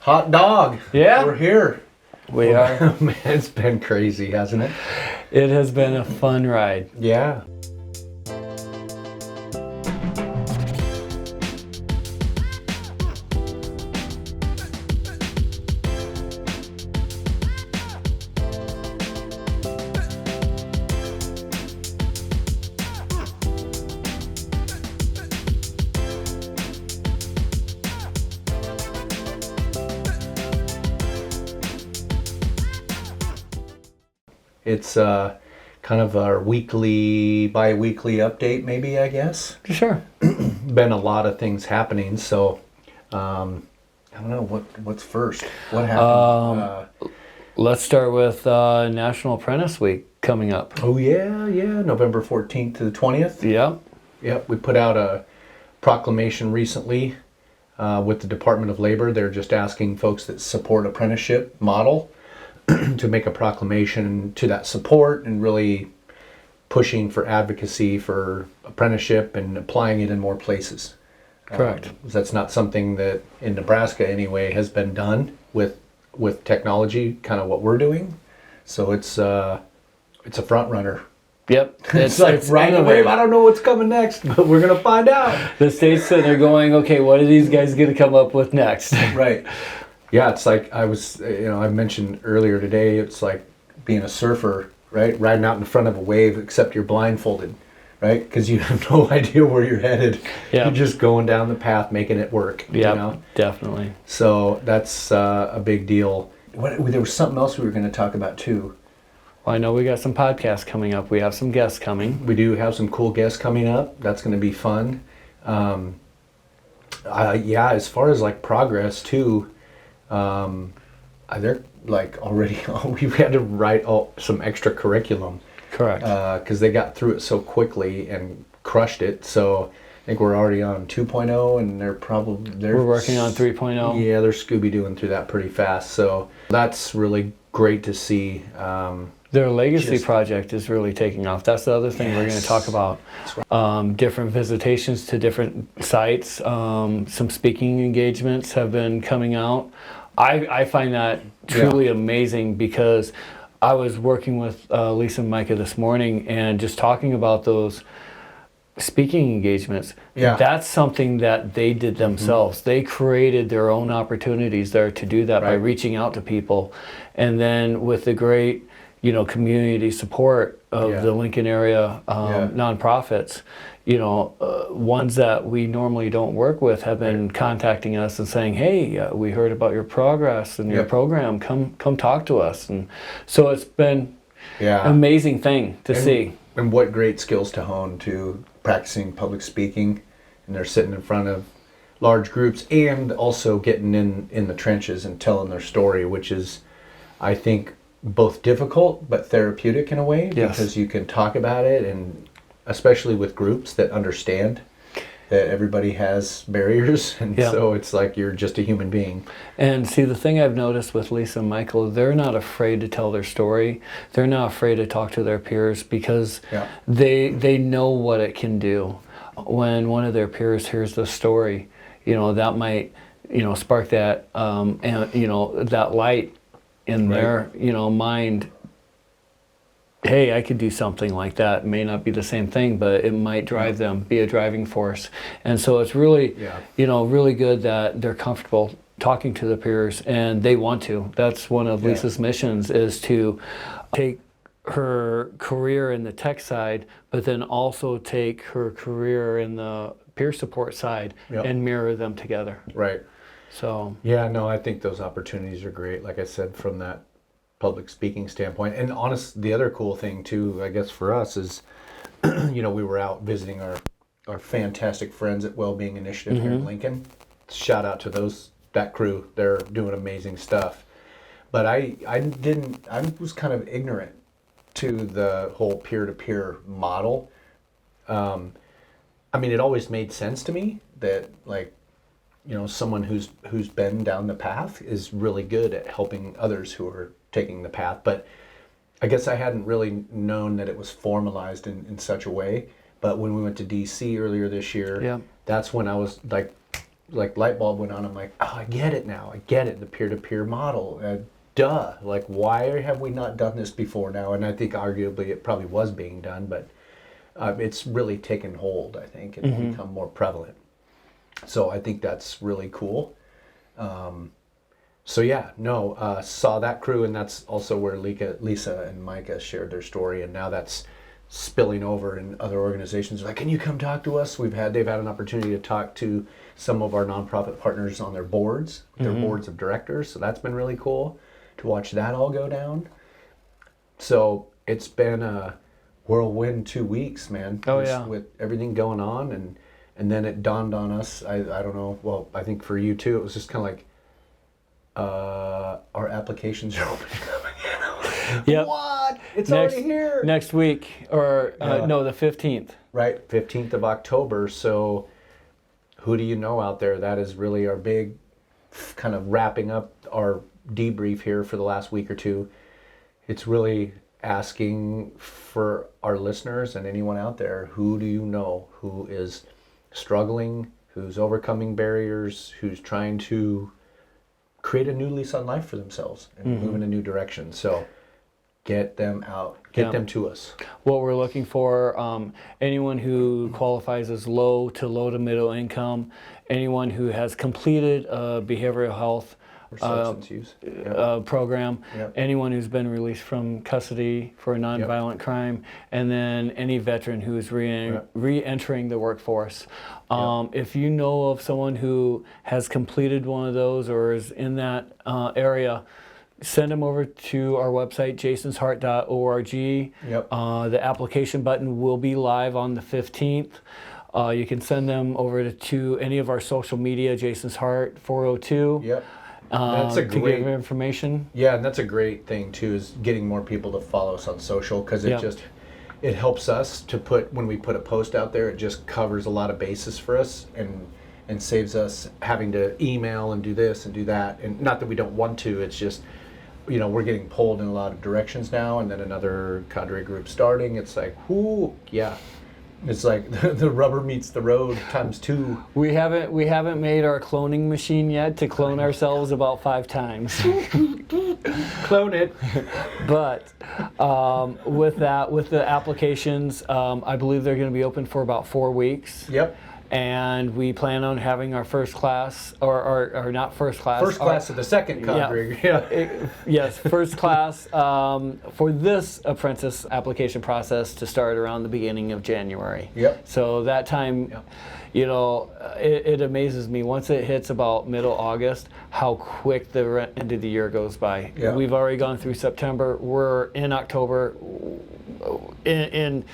Hot dog. Yeah. We're here. We are. Man, it's been crazy, hasn't it? It has been a fun ride. Yeah. It's kind of our bi-weekly update, maybe, I guess. Sure. Been a lot of things happening, so I don't know what's first. What happened? Let's start with National Apprentice Week coming up. Oh yeah, November 14th to the 20th. Yep. Yep, we put out a proclamation recently with the Department of Labor. They're just asking folks that support apprenticeship model to make a proclamation to that support and really pushing for advocacy for apprenticeship and applying it in more places. Correct. That's not something that in Nebraska anyway has been done with technology, kind of what we're doing. So it's a front runner. Yep. It's right away. I don't know what's coming next, but we're gonna find out. The state's sitting there going, okay, what are these guys gonna come up with next? Right. Yeah, it's like I mentioned earlier today, it's like being a surfer, right? Riding out in front of a wave, except you're blindfolded, right? Because you have no idea where you're headed. Yep. You're just going down the path, making it work. Yeah, You know? definitely. So that's a big deal. There was something else we were going to talk about too. Well, I know we got some podcasts coming up. We have some guests coming. We do have some cool guests coming up. That's going to be fun. As far as like progress too, they're like already, we've had to write some extra curriculum. Correct. Because they got through it so quickly and crushed it. So I think we're already on 2.0 and we're working on 3.0. Yeah, they're Scooby-Dooing through that pretty fast. So that's really great to see. Their legacy project is really taking off. That's the other thing we're going to talk about. Right. Different visitations to different sites. Some speaking engagements have been coming out. I find that truly amazing because I was working with Lisa and Micah this morning and just talking about those speaking engagements. Yeah. That's something that they did themselves. Mm-hmm. They created their own opportunities there to do that by reaching out to people. And then with the great community support of the Lincoln area nonprofits, ones that we normally don't work with have been contacting us and saying, hey, we heard about your progress and your program, come talk to us. And so it's been an amazing thing to see. And what great skills to hone to practicing public speaking, and they're sitting in front of large groups and also getting in the trenches and telling their story, which is, I think, both difficult but therapeutic in a way, because you can talk about it, and especially with groups that understand that everybody has barriers, and so it's like you're just a human being. And see, the thing I've noticed with Lisa and Michael, they're not afraid to tell their story. They're not afraid to talk to their peers because they know what it can do. When one of their peers hears the story, that might spark that that light in their mind. Hey, I could do something like that. It may not be the same thing, but it might drive them, be a driving force. And so it's really really good that they're comfortable talking to the peers, and they want to. That's one of Lisa's missions, is to take her career in the tech side, but then also take her career in the peer support side and mirror them together. Right. So I think those opportunities are great, like I said, from that public speaking standpoint. And the other cool thing too, I guess, for us is we were out visiting our fantastic friends at Wellbeing Initiative here in Lincoln. Shout out to that crew. They're doing amazing stuff. But I was kind of ignorant to the whole peer-to-peer model. It always made sense to me that, like, someone who's been down the path is really good at helping others who are taking the path. But I guess I hadn't really known that it was formalized in such a way. But when we went to DC earlier this year, that's when I was like, like light bulb went on. I'm like, oh, I get it now. I get it. The peer-to-peer model. Duh. Like, why have we not done this before now? And I think arguably it probably was being done, but it's really taken hold, I think, and become more prevalent. So I think that's really cool. So yeah, no, saw that crew, and that's also where Lisa and Micah shared their story, and now that's spilling over in other organizations. Like, can you come talk to us? They've had an opportunity to talk to some of our nonprofit partners on their boards, their boards of directors. So that's been really cool to watch that all go down. So it's been a whirlwind 2 weeks, man. Oh yeah, with everything going on, and then it dawned on us. I don't know. Well, I think for you too, it was just kind of like, our applications are opening up again. Yep. What? It's already here. Next week, or no, the 15th. Right, 15th of October. So who do you know out there? That is really our big kind of wrapping up our debrief here for the last week or two. It's really asking for our listeners and anyone out there, who do you know who is struggling, who's overcoming barriers, who's trying to create a new lease on life for themselves and move in a new direction. So get them out, get them to us. What we're looking for, anyone who qualifies as low to middle income, anyone who has completed a behavioral health Or substance use. program, Yep. anyone who's been released from custody for a nonviolent crime, and then any veteran who's re-entering the workforce. If you know of someone who has completed one of those or is in that area, send them over to our website, jasonsheart.org. Yep. The application button will be live on the 15th. You can send them over to any of our social media, Jason's Heart 402. Yep. That's a to great give information. Yeah, and that's a great thing too, is getting more people to follow us on social, because it helps us to when we put a post out there, it just covers a lot of bases for us and saves us having to email and do this and do that. And not that we don't want to, it's just, we're getting pulled in a lot of directions now, and then another cadre group starting. It's like, it's like the rubber meets the road times 2. We haven't made our cloning machine yet to clone ourselves about 5 times. Clone it. But with the applications, I believe they're going to be open for about 4 weeks. Yep. And we plan on having our first class, or not first class. First class of the second cadre. Yes, first class for this apprentice application process to start around the beginning of January. Yep. So that time, it amazes me once it hits about middle August how quick the end of the year goes by. Yep. We've already gone through September. We're in October. In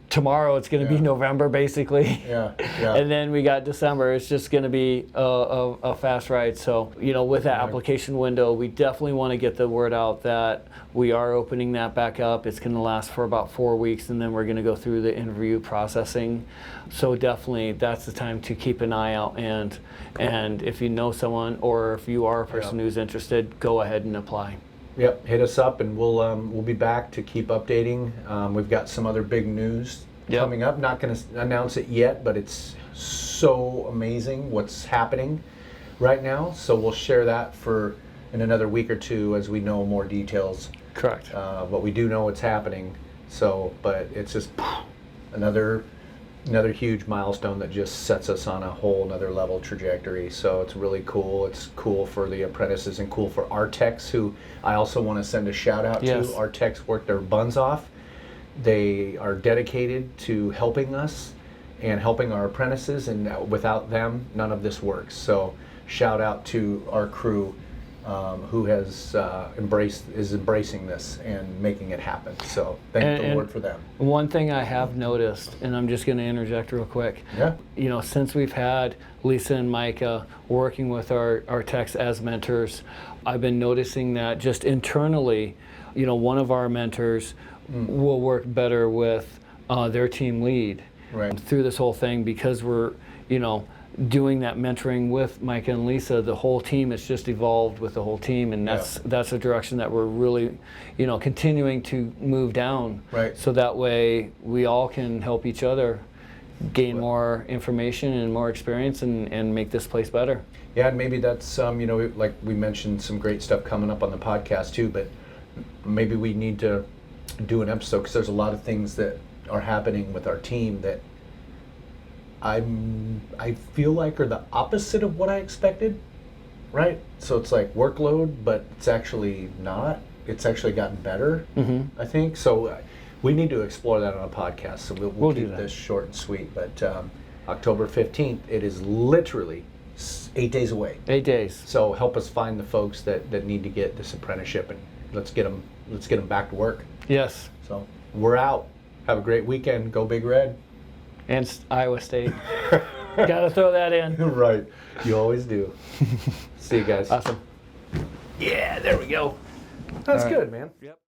tomorrow it's going to be November basically. Yeah. And then we got December. It's just going to be a fast ride. So with that application window, we definitely want to get the word out that we are opening that back up. It's going to last for about 4 weeks, and then we're going to go through the interview processing. So definitely that's the time to keep an eye out, and if you know someone or if you are a person who's interested, go ahead and apply. Yep, hit us up, and we'll be back to keep updating. We've got some other big news coming up. Not going to announce it yet, but it's so amazing what's happening right now. So we'll share that in another week or two as we know more details. Correct. But we do know what's happening. So, but it's just another huge milestone that just sets us on a whole nother level trajectory. So it's really cool. It's cool for the apprentices and cool for our techs, who I also want to send a shout out to. Our techs work their buns off. They are dedicated to helping us and helping our apprentices, and without them, none of this works. So shout out to our crew who has embracing this and making it happen. So thank the Lord for them. One thing I have noticed, and I'm just going to interject real quick. Yeah. Since we've had Lisa and Micah working with our techs as mentors, I've been noticing that just internally, one of our mentors will work better with their team lead through this whole thing, because we're, doing that mentoring with Micah and Lisa. The whole team has just evolved with the whole team, and that's a direction that we're really, continuing to move down. Right. So that way we all can help each other gain more information and more experience and make this place better. Yeah, and maybe that's like we mentioned some great stuff coming up on the podcast too, but maybe we need to do an episode because there's a lot of things that are happening with our team that I feel like are the opposite of what I expected, right? So it's like workload, but it's actually not. It's actually gotten better, I think. So we need to explore that on a podcast. So we'll keep this short and sweet. But October 15th, it is literally 8 days away. 8 days. So help us find the folks that need to get this apprenticeship, and let's get them back to work. Yes. So we're out. Have a great weekend. Go Big Red. And Iowa State. Gotta throw that in. Right. You always do. See you guys. Awesome. Yeah, there we go. That's All right. good, man. Yep.